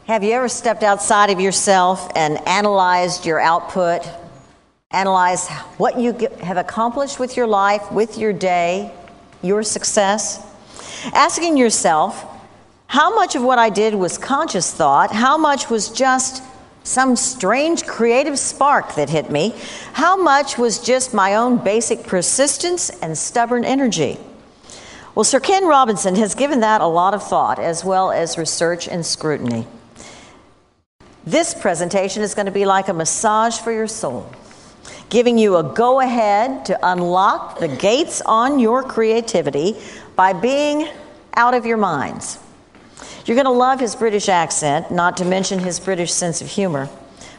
Have you ever stepped outside of yourself and analyzed your output, analyzed what you have accomplished with your life, with your day, your success? Asking yourself, how much of what I did was conscious thought? How much was just some strange creative spark that hit me? How much was just my own basic persistence and stubborn energy? Well, Sir Ken Robinson has given that a lot of thought, as well as research and scrutiny. This presentation is going to be like a massage for your soul, giving you a go-ahead to unlock the gates on your creativity by being out of your minds. You're going to love his British accent, not to mention his British sense of humor.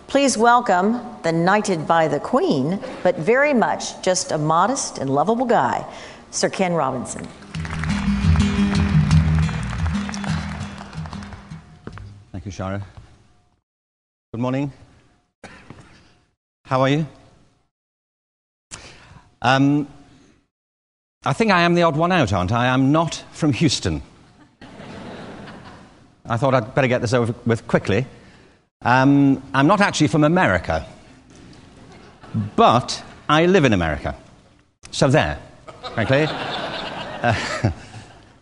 Please welcome the knighted by the Queen, but very much just a modest and lovable guy, Sir Ken Robinson. Thank you, Shara. Good morning. How are you? I think I am the odd one out, aren't I? I'm not from Houston. I thought I'd better get this over with quickly. I'm not actually from America, but I live in America. So there, frankly.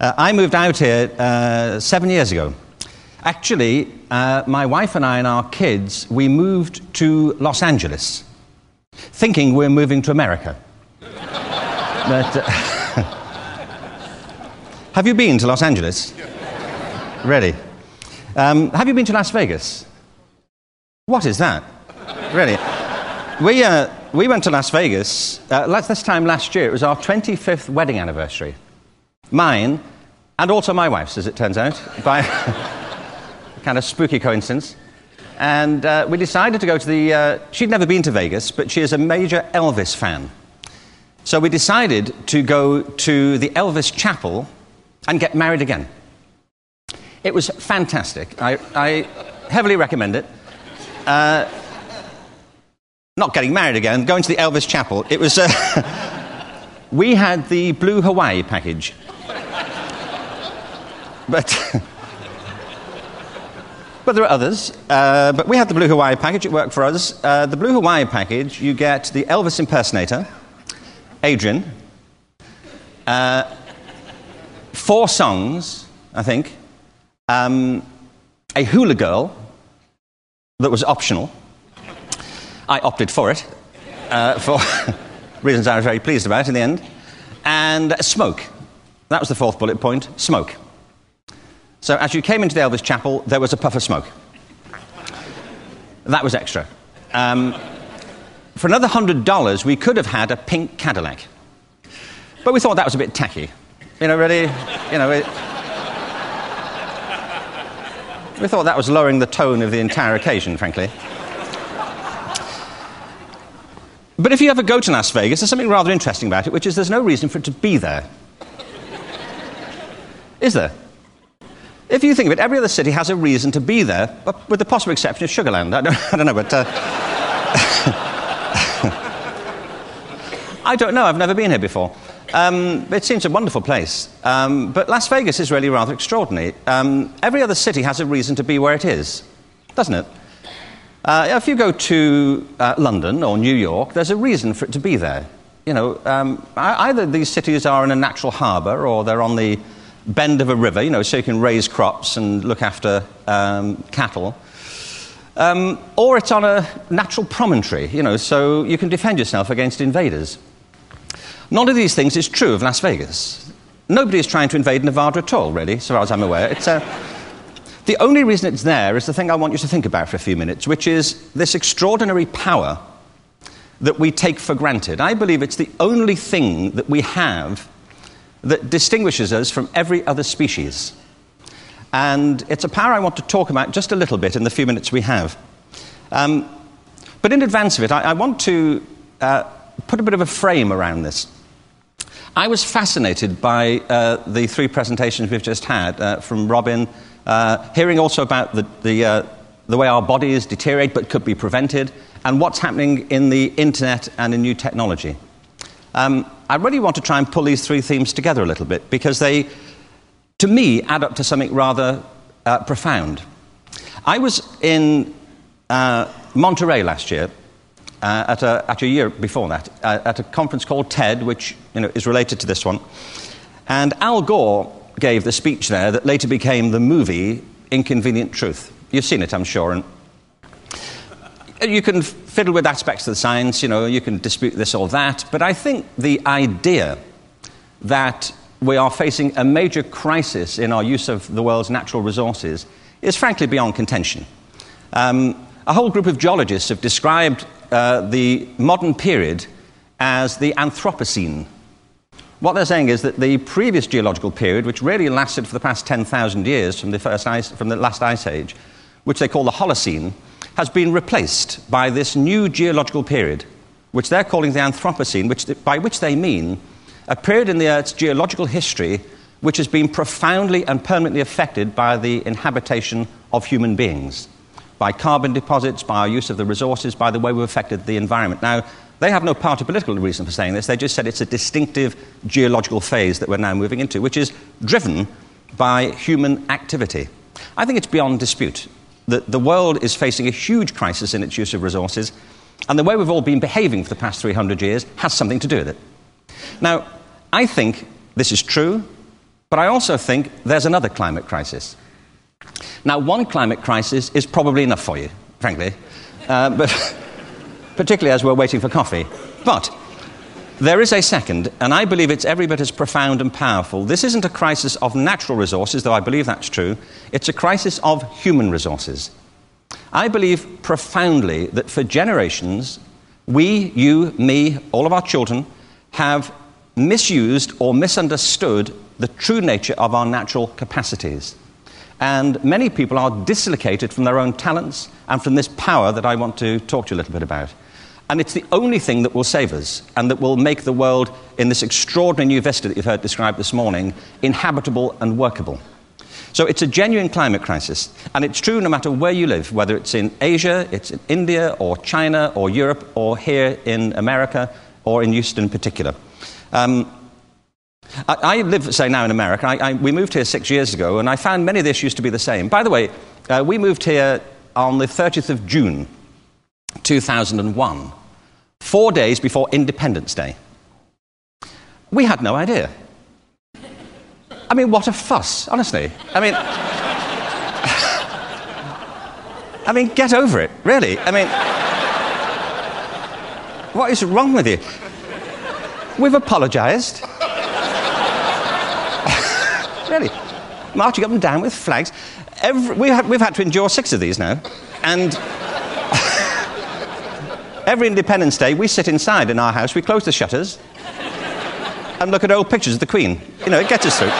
I moved out here 7 years ago. Actually, my wife and I and our kids, we moved to Los Angeles, thinking we're moving to America. But, have you been to Los Angeles? Really? Have you been to Las Vegas? What is that? Really? We went to Las Vegas this time last year. It was our 25th wedding anniversary. Mine, and also my wife's, as it turns out, by kind of spooky coincidence. And we decided to go to the... she'd never been to Vegas, but she is a major Elvis fan. So we decided to go to the Elvis Chapel and get married again. It was fantastic. I heavily recommend it. Not getting married again, going to the Elvis Chapel. It was... we had the Blue Hawaii package. But there are others. But we had the Blue Hawaii package. It worked for us. The Blue Hawaii package, you get the Elvis impersonator, Adrian, 4 songs, I think, a hula girl that was optional. I opted for it, for reasons I was very pleased about in the end. And smoke. That was the 4th bullet point, smoke. So as you came into the Elvis Chapel, there was a puff of smoke. That was extra. For another $100, we could have had a pink Cadillac. But we thought that was a bit tacky. You know, really, you know, we thought that was lowering the tone of the entire occasion, frankly. But if you ever go to Las Vegas, there's something rather interesting about it, which is there's no reason for it to be there. Is there? If you think of it, every other city has a reason to be there, with the possible exception of Sugar Land. I don't know, but... I don't know, I've never been here before. It seems a wonderful place. But Las Vegas is really rather extraordinary. Every other city has a reason to be where it is, doesn't it? If you go to London or New York, there's a reason for it to be there. You know, either these cities are in a natural harbour or they're on the bend of a river, you know, so you can raise crops and look after cattle. Or it's on a natural promontory, you know, so you can defend yourself against invaders. None of these things is true of Las Vegas. Nobody is trying to invade Nevada at all, really, so far as I'm aware. It's the only reason it's there is the thing I want you to think about for a few minutes, which is this extraordinary power that we take for granted. I believe it's the only thing that we have that distinguishes us from every other species. And it's a power I want to talk about just a little bit in the few minutes we have. But in advance of it, I want to put a bit of a frame around this. I was fascinated by the 3 presentations we've just had from Robin, hearing also about the way our bodies deteriorate but could be prevented, and what's happening in the internet and in new technology. I really want to try and pull these 3 themes together a little bit, because they, to me, add up to something rather profound. I was in Monterey last year, actually a year before that, at a conference called TED, which is related to this one. And Al Gore gave the speech there that later became the movie Inconvenient Truth. You've seen it, I'm sure. And you can fiddle with aspects of the science, you can dispute this or that, but I think the idea that we are facing a major crisis in our use of the world's natural resources is frankly beyond contention. A whole group of geologists have described the modern period as the Anthropocene. What they're saying is that the previous geological period, which really lasted for the past 10,000 years from the last ice age, which they call the Holocene, has been replaced by this new geological period, which they're calling the Anthropocene, by which they mean a period in the Earth's geological history which has been profoundly and permanently affected by the inhabitation of human beings, by carbon deposits, by our use of the resources, by the way we've affected the environment. Now, they have no party political reason for saying this. They just said it's a distinctive geological phase that we're now moving into, which is driven by human activity. I think it's beyond dispute that the world is facing a huge crisis in its use of resources, and the way we've all been behaving for the past 300 years has something to do with it. Now, I think this is true, but I also think there's another climate crisis. Now, one climate crisis is probably enough for you, frankly, but particularly as we're waiting for coffee. But there is a second, and I believe it's every bit as profound and powerful. This isn't a crisis of natural resources, though I believe that's true. It's a crisis of human resources. I believe profoundly that for generations, we, you, me, all of our children, have misused or misunderstood the true nature of our natural capacities. And many people are dislocated from their own talents and from this power that I want to talk to you a little bit about. And it's the only thing that will save us and that will make the world, in this extraordinary new vista that you've heard described this morning, inhabitable and workable. So it's a genuine climate crisis. And it's true no matter where you live, whether it's in Asia, it's in India, or China, or Europe, or here in America, or in Houston in particular. I live, say, now in America. We moved here 6 years ago, and I found many of the issues to be the same. By the way, we moved here on the 30th of June, 2001, 4 days before Independence Day. We had no idea. I mean, what a fuss, honestly. I mean, get over it, really. I mean, what is wrong with you? We've apologised. Really. Marching up and down with flags. We've had to endure 6 of these now. And every Independence Day, we sit inside in our house, we close the shutters, and look at old pictures of the Queen. It gets us through.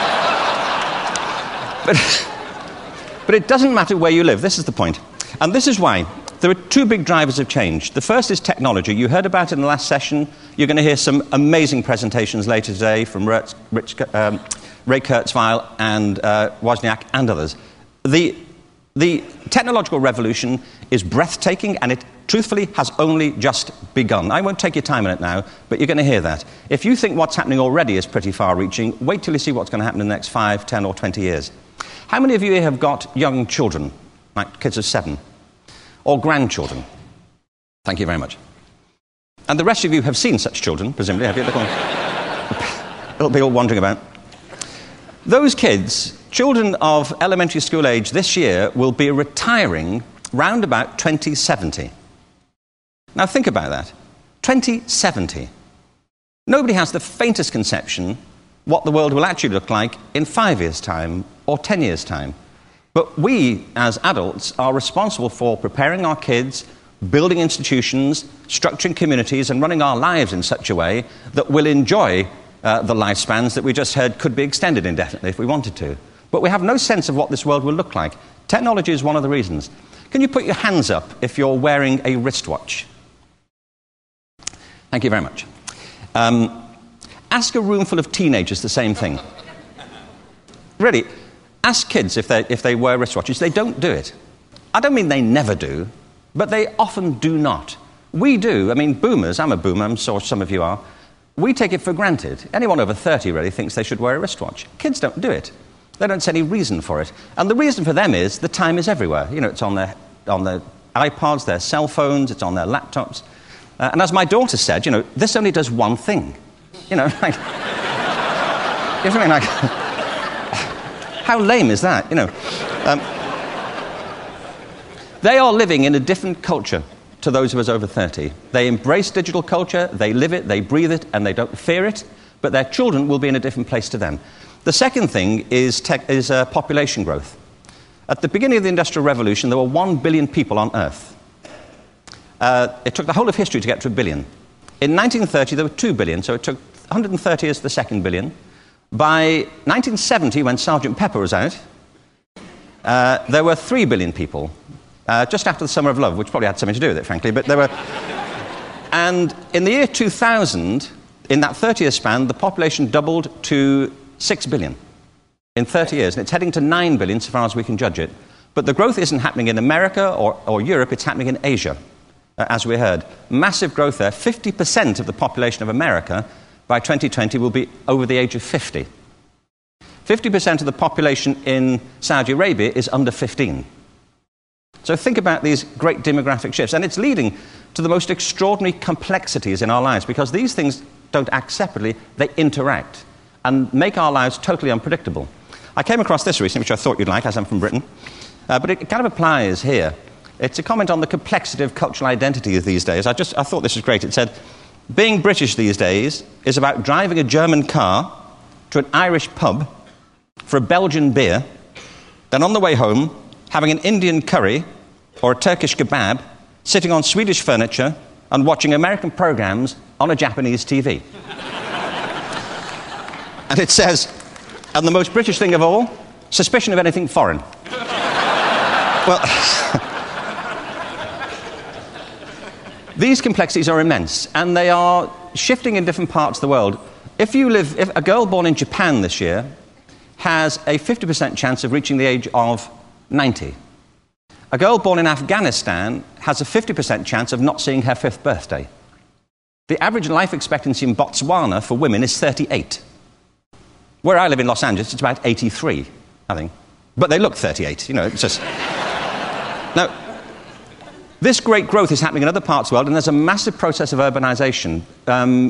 But it doesn't matter where you live. This is the point. And this is why there are 2 big drivers of change. The first is technology. You heard about it in the last session. You're going to hear some amazing presentations later today from Ray Kurzweil and Wozniak and others. The technological revolution is breathtaking, and it truthfully has only just begun. I won't take your time on it now, but you're going to hear that. If you think what's happening already is pretty far-reaching, wait till you see what's going to happen in the next 5, 10 or 20 years. How many of you here have got young children, like kids of 7, or grandchildren? Thank you very much. And the rest of you have seen such children, presumably, have you? They'll be all wandering about. Those kids, children of elementary school age this year, will be retiring round about 2070. Now think about that. 2070. Nobody has the faintest conception what the world will actually look like in 5 years' time or 10 years' time. But we, as adults, are responsible for preparing our kids, building institutions, structuring communities, and running our lives in such a way that we'll enjoy the lifespans that we just heard could be extended indefinitely if we wanted to. But we have no sense of what this world will look like. Technology is one of the reasons. Can you put your hands up if you're wearing a wristwatch? Thank you very much. Ask a room full of teenagers the same thing. Really, ask kids if they wear wristwatches. They don't do it. I don't mean they never do, but they often do not. We do. I mean, boomers, I'm a boomer, I'm sure some of you are. We take it for granted. Anyone over 30 really thinks they should wear a wristwatch. Kids don't do it. They don't see any reason for it. And the reason for them is the time is everywhere. You know, it's on their iPods, their cell phones, it's on their laptops. And as my daughter said, you know, this only does one thing. You know, like... you know what I mean? Like... how lame is that, you know? They are living in a different culture to those of us over 30. They embrace digital culture, they live it, they breathe it, and they don't fear it, but their children will be in a different place to them. The second thing is population growth. At the beginning of the Industrial Revolution, there were 1 billion people on Earth. It took the whole of history to get to 1 billion. In 1930, there were 2 billion, so it took 130 years for the second billion. By 1970, when Sgt. Pepper was out, there were 3 billion people, just after the Summer of Love, which probably had something to do with it, frankly. But there were... And in the year 2000, in that 30-year span, the population doubled to 6 billion in 30 years. And it's heading to 9 billion, so far as we can judge it. But the growth isn't happening in America or Europe, it's happening in Asia, as we heard. Massive growth there. 50% of the population of America by 2020 will be over the age of 50. 50% of the population in Saudi Arabia is under 15. So think about these great demographic shifts. And it's leading to the most extraordinary complexities in our lives, because these things don't act separately, they interact and make our lives totally unpredictable. I came across this recently, which I thought you'd like, as I'm from Britain, but it kind of applies here. It's a comment on the complexity of cultural identity these days. I thought this was great. It said, being British these days is about driving a German car to an Irish pub for a Belgian beer, then on the way home, having an Indian curry or a Turkish kebab, sitting on Swedish furniture and watching American programs on a Japanese TV. And it says, and the most British thing of all, suspicion of anything foreign. Well, these complexities are immense, and they are shifting in different parts of the world. If a girl born in Japan this year has a 50% chance of reaching the age of 90. A girl born in Afghanistan has a 50% chance of not seeing her 5th birthday. The average life expectancy in Botswana for women is 38. Where I live in Los Angeles, it's about 83, I think. But they look 38, you know, it's just... Now, this great growth is happening in other parts of the world, and there's a massive process of urbanization.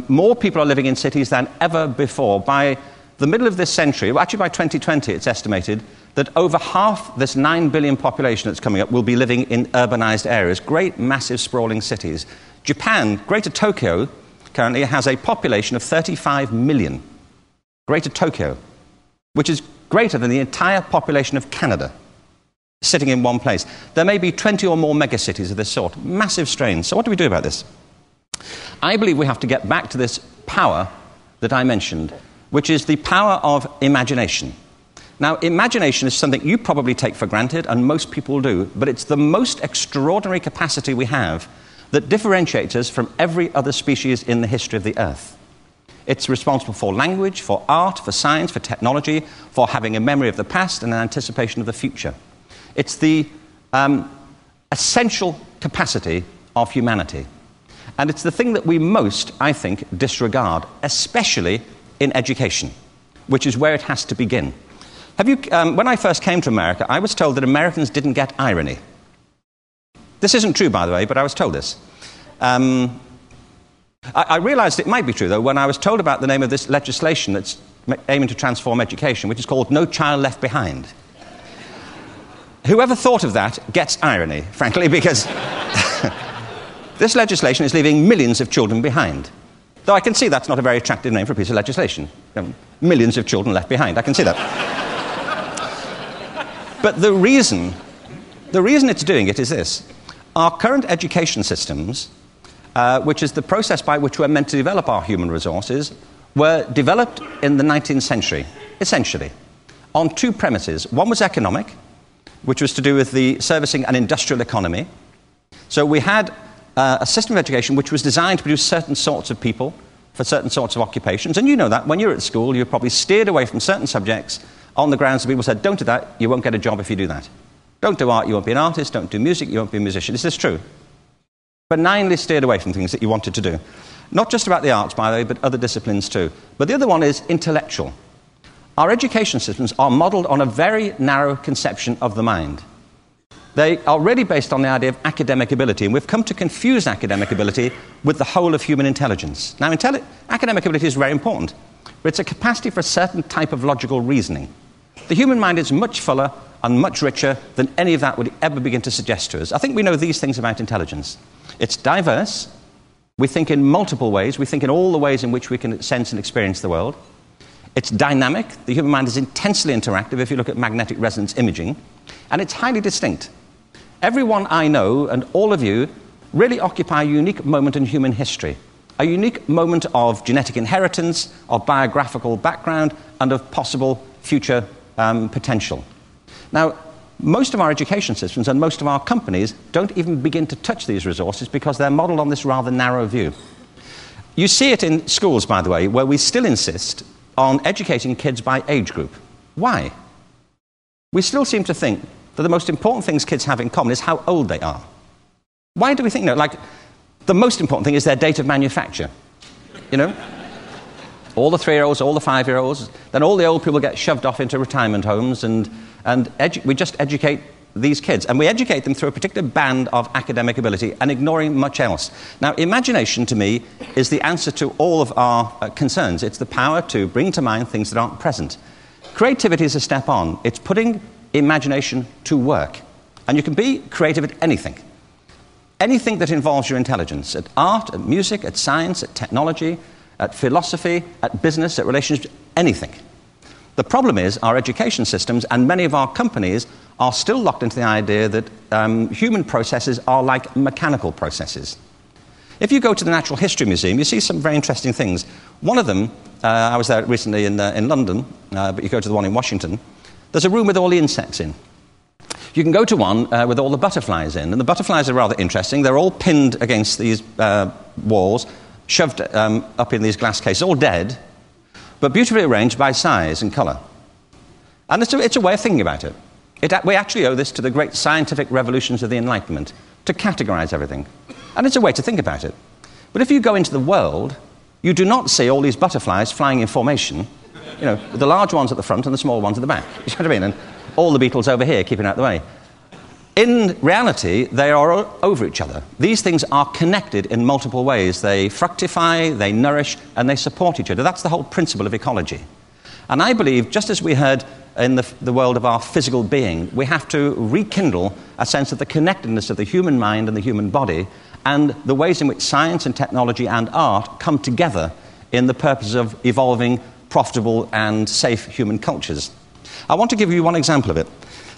More people are living in cities than ever before. By the middle of this century, well, actually by 2020, it's estimated that over half this 9 billion population that's coming up will be living in urbanized areas, great, massive, sprawling cities. Japan, Greater Tokyo, currently has a population of 35 million. Greater Tokyo, which is greater than the entire population of Canada, sitting in one place. There may be 20 or more megacities of this sort. Massive strain. So what do we do about this? I believe we have to get back to this power that I mentioned, which is the power of imagination. Now, imagination is something you probably take for granted, and most people do, but it's the most extraordinary capacity we have that differentiates us from every other species in the history of the Earth. It's responsible for language, for art, for science, for technology, for having a memory of the past and an anticipation of the future. It's the essential capacity of humanity. And it's the thing that we most, I think, disregard, especially in education, which is where it has to begin. When I first came to America, I was told that Americans didn't get irony. This isn't true, by the way, but I was told this. I realized it might be true, though, when I was told about the name of this legislation that's aiming to transform education, which is called No Child Left Behind. Whoever thought of that gets irony, frankly, because this legislation is leaving millions of children behind. Though I can see that's not a very attractive name for a piece of legislation. Millions of children left behind, I can see that. But the reason it's doing it is this. Our current education systems, which is the process by which we're meant to develop our human resources, were developed in the 19th century, essentially, on two premises. One was economic, which was to do with the servicing an industrial economy. So we had a system of education which was designed to produce certain sorts of people for certain sorts of occupations. And you know that. When you're at school, you're probably steered away from certain subjects on the grounds that people said, don't do that, you won't get a job if you do that. Don't do art, you won't be an artist. Don't do music, you won't be a musician. Is this true? Benignly steered away from things that you wanted to do. Not just about the arts, by the way, but other disciplines too. But the other one is intellectual. our education systems are modeled on a very narrow conception of the mind. They are really based on the idea of academic ability, and we've come to confuse academic ability with the whole of human intelligence. Now, academic ability is very important, but it's a capacity for a certain type of logical reasoning. The human mind is much fuller and much richer than any of that would ever begin to suggest to us. I think we know these things about intelligence. It's diverse. We think in multiple ways. We think in all the ways in which we can sense and experience the world. It's dynamic. The human mind is intensely interactive if you look at magnetic resonance imaging. And it's highly distinct. Everyone I know, and all of you, really occupy a unique moment in human history. A unique moment of genetic inheritance, of biographical background, and of possible future potential. Now, most of our education systems and most of our companies don't even begin to touch these resources because they're modeled on this rather narrow view. You see it in schools, by the way, where we still insist on educating kids by age group. Why? We still seem to think that the most important things kids have in common is how old they are. Why do we think that? Like, the most important thing is their date of manufacture. You know? All the 3-year-olds, all the 5-year-olds, then all the old people get shoved off into retirement homes, and we just educate these kids. And we educate them through a particular band of academic ability and ignoring much else. Now, imagination, to me, is the answer to all of our concerns. It's the power to bring to mind things that aren't present. Creativity is a step on. It's putting imagination to work. And you can be creative at anything. Anything that involves your intelligence. At art, at music, at science, at technology, at philosophy, at business, at relationships, anything. The problem is our education systems and many of our companies are still locked into the idea that human processes are like mechanical processes. If you go to the Natural History Museum, you see some very interesting things. One of them, I was there recently in London, but you go to the one in Washington, there's a room with all the insects in. You can go to one with all the butterflies in, and the butterflies are rather interesting. They're all pinned against these walls, shoved up in these glass cases, all dead, but beautifully arranged by size and colour. And it's a way of thinking about it. We actually owe this to the great scientific revolutions of the Enlightenment, to categorise everything. And it's a way to think about it. But if you go into the world, you do not see all these butterflies flying in formation, you know, with the large ones at the front and the small ones at the back. You know what I mean? And all the beetles over here keeping out the way. In reality, they are over each other. These things are connected in multiple ways. They fructify, they nourish, and they support each other. That's the whole principle of ecology. And I believe, just as we heard in the world of our physical being, we have to rekindle a sense of the connectedness of the human mind and the human body, and the ways in which science and technology and art come together in the purpose of evolving profitable and safe human cultures. I want to give you one example of it.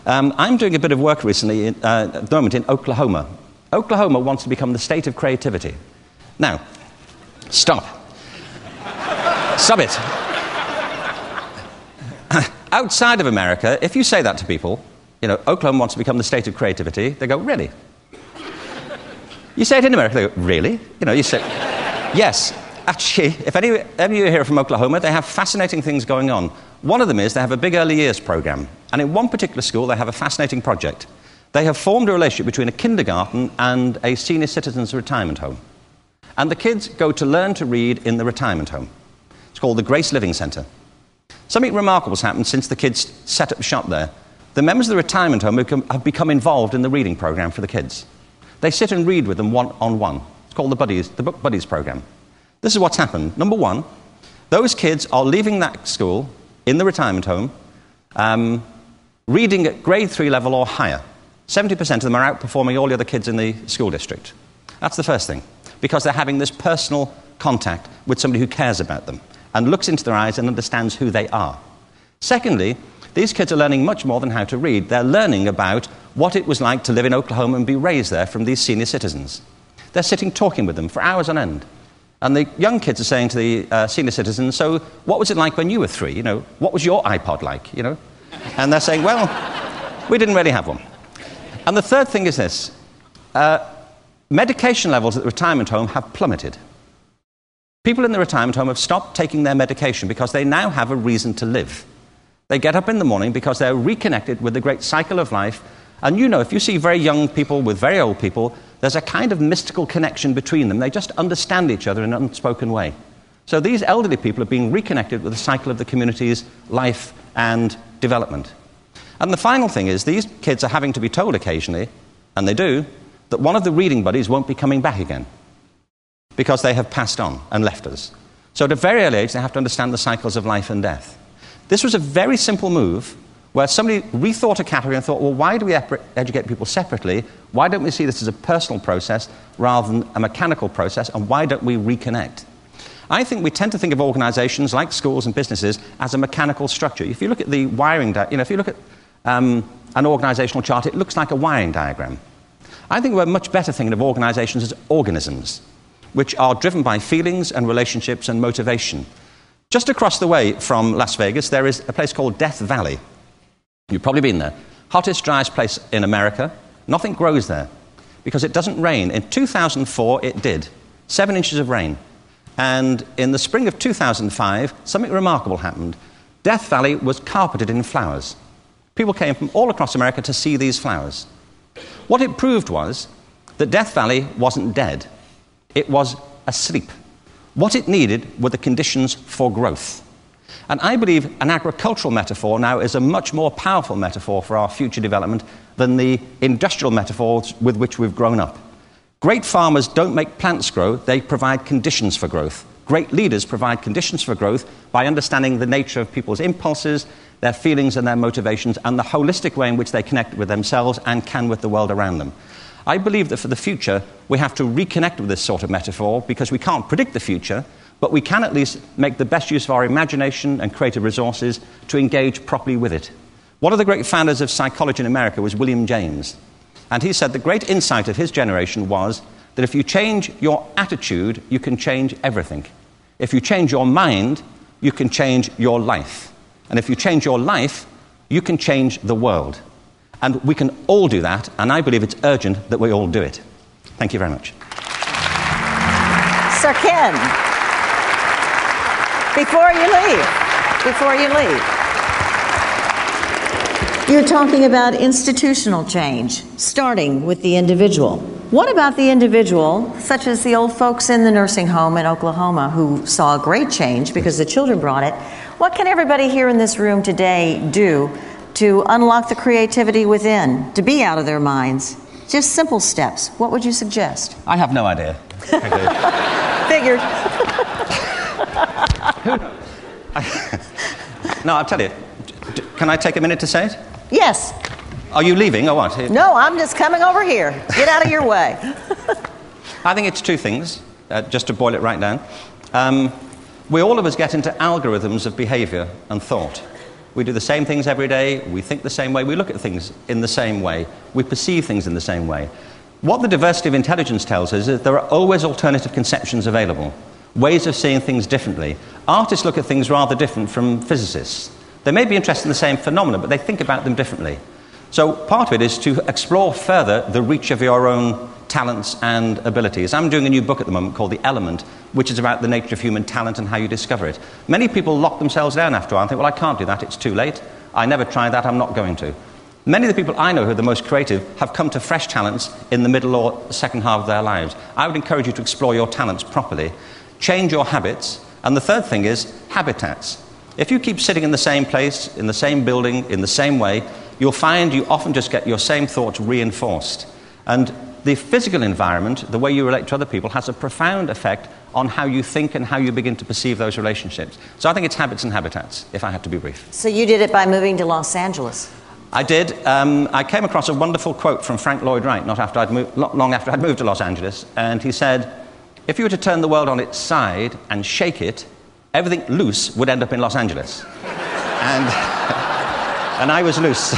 I'm doing a bit of work recently at the moment in Oklahoma. Oklahoma wants to become the state of creativity. Now, stop. Stop it. Outside of America, if you say that to people, you know, Oklahoma wants to become the state of creativity, they go, really? You say it in America, they go, really? You know, you say, yes. Actually, if any of you are here from Oklahoma, they have fascinating things going on. One of them is they have a big early years program. And in one particular school, they have a fascinating project. They have formed a relationship between a kindergarten and a senior citizens retirement home. And the kids go to learn to read in the retirement home. It's called the Grace Living Centre. Something remarkable has happened since the kids set up shop there. The members of the retirement home have become involved in the reading program for the kids. They sit and read with them one-on-one. It's called the Book Buddies program. This is what's happened. Number one, those kids are leaving that school in the retirement home, reading at grade 3 level or higher. 70% of them are outperforming all the other kids in the school district. That's the first thing, because they're having this personal contact with somebody who cares about them and looks into their eyes and understands who they are. Secondly, these kids are learning much more than how to read. They're learning about what it was like to live in Oklahoma and be raised there from these senior citizens. They're sitting talking with them for hours on end. And the young kids are saying to the senior citizens, so what was it like when you were 3? You know, what was your iPod like? You know? And they're saying, well, we didn't really have one. And the third thing is this. Medication levels at the retirement home have plummeted. People in the retirement home have stopped taking their medication because they now have a reason to live. They get up in the morning because they're reconnected with the great cycle of life. And you know, if you see very young people with very old people, there's a kind of mystical connection between them. They just understand each other in an unspoken way. So these elderly people are being reconnected with the cycle of the community's life and development. And the final thing is these kids are having to be told occasionally, and they do, that one of the reading buddies won't be coming back again because they have passed on and left us. So at a very early age, they have to understand the cycles of life and death. This was a very simple move where somebody rethought a category and thought, well, why do we educate people separately? Why don't we see this as a personal process rather than a mechanical process? And why don't we reconnect? I think we tend to think of organizations like schools and businesses as a mechanical structure. If you look at the wiring, if you look at an organizational chart, it looks like a wiring diagram. I think we're much better thinking of organizations as organisms, which are driven by feelings and relationships and motivation. Just across the way from Las Vegas, there is a place called Death Valley. You've probably been there. Hottest, driest place in America. Nothing grows there because it doesn't rain. In 2004, it did. 7 inches of rain. And in the spring of 2005, something remarkable happened. Death Valley was carpeted in flowers. People came from all across America to see these flowers. What it proved was that Death Valley wasn't dead. It was asleep. What it needed were the conditions for growth. And I believe an agricultural metaphor now is a much more powerful metaphor for our future development than the industrial metaphors with which we've grown up. Great farmers don't make plants grow, they provide conditions for growth. Great leaders provide conditions for growth by understanding the nature of people's impulses, their feelings and their motivations, and the holistic way in which they connect with themselves and can with the world around them. I believe that for the future, we have to reconnect with this sort of metaphor because we can't predict the future, but we can at least make the best use of our imagination and creative resources to engage properly with it. One of the great founders of psychology in America was William James. And he said the great insight of his generation was that if you change your attitude, you can change everything. If you change your mind, you can change your life. And if you change your life, you can change the world. And we can all do that, and I believe it's urgent that we all do it. Thank you very much. Sir Ken, before you leave, you're talking about institutional change, starting with the individual. What about the individual, such as the old folks in the nursing home in Oklahoma who saw a great change because the children brought it? What can everybody here in this room today do to unlock the creativity within, to be out of their minds? Just simple steps. What would you suggest? I have no idea. Figured. Who knows? No, I'll tell you. Can I take a minute to say it? Yes. Are you leaving or what? No, I'm just coming over here. Get out of your way. I think it's two things, just to boil it right down. All of us get into algorithms of behavior and thought. We do the same things every day, we think the same way, we look at things in the same way, we perceive things in the same way. What the diversity of intelligence tells us is there are always alternative conceptions available, ways of seeing things differently. Artists look at things rather different from physicists. They may be interested in the same phenomena, but they think about them differently. So part of it is to explore further the reach of your own talents and abilities. I'm doing a new book at the moment called The Element, which is about the nature of human talent and how you discover it. Many people lock themselves down after a while and think, well, I can't do that, it's too late. I never tried that, I'm not going to. Many of the people I know who are the most creative have come to fresh talents in the middle or second half of their lives. I would encourage you to explore your talents properly, change your habits, and the third thing is habitats. If you keep sitting in the same place, in the same building, in the same way, you'll find you often just get your same thoughts reinforced. And the physical environment, the way you relate to other people, has a profound effect on how you think and how you begin to perceive those relationships. So I think it's habits and habitats, if I had to be brief. So you did it by moving to Los Angeles. I did. I came across a wonderful quote from Frank Lloyd Wright not long after I'd moved to Los Angeles, and he said, if you were to turn the world on its side and shake it, everything loose would end up in Los Angeles. And I was loose.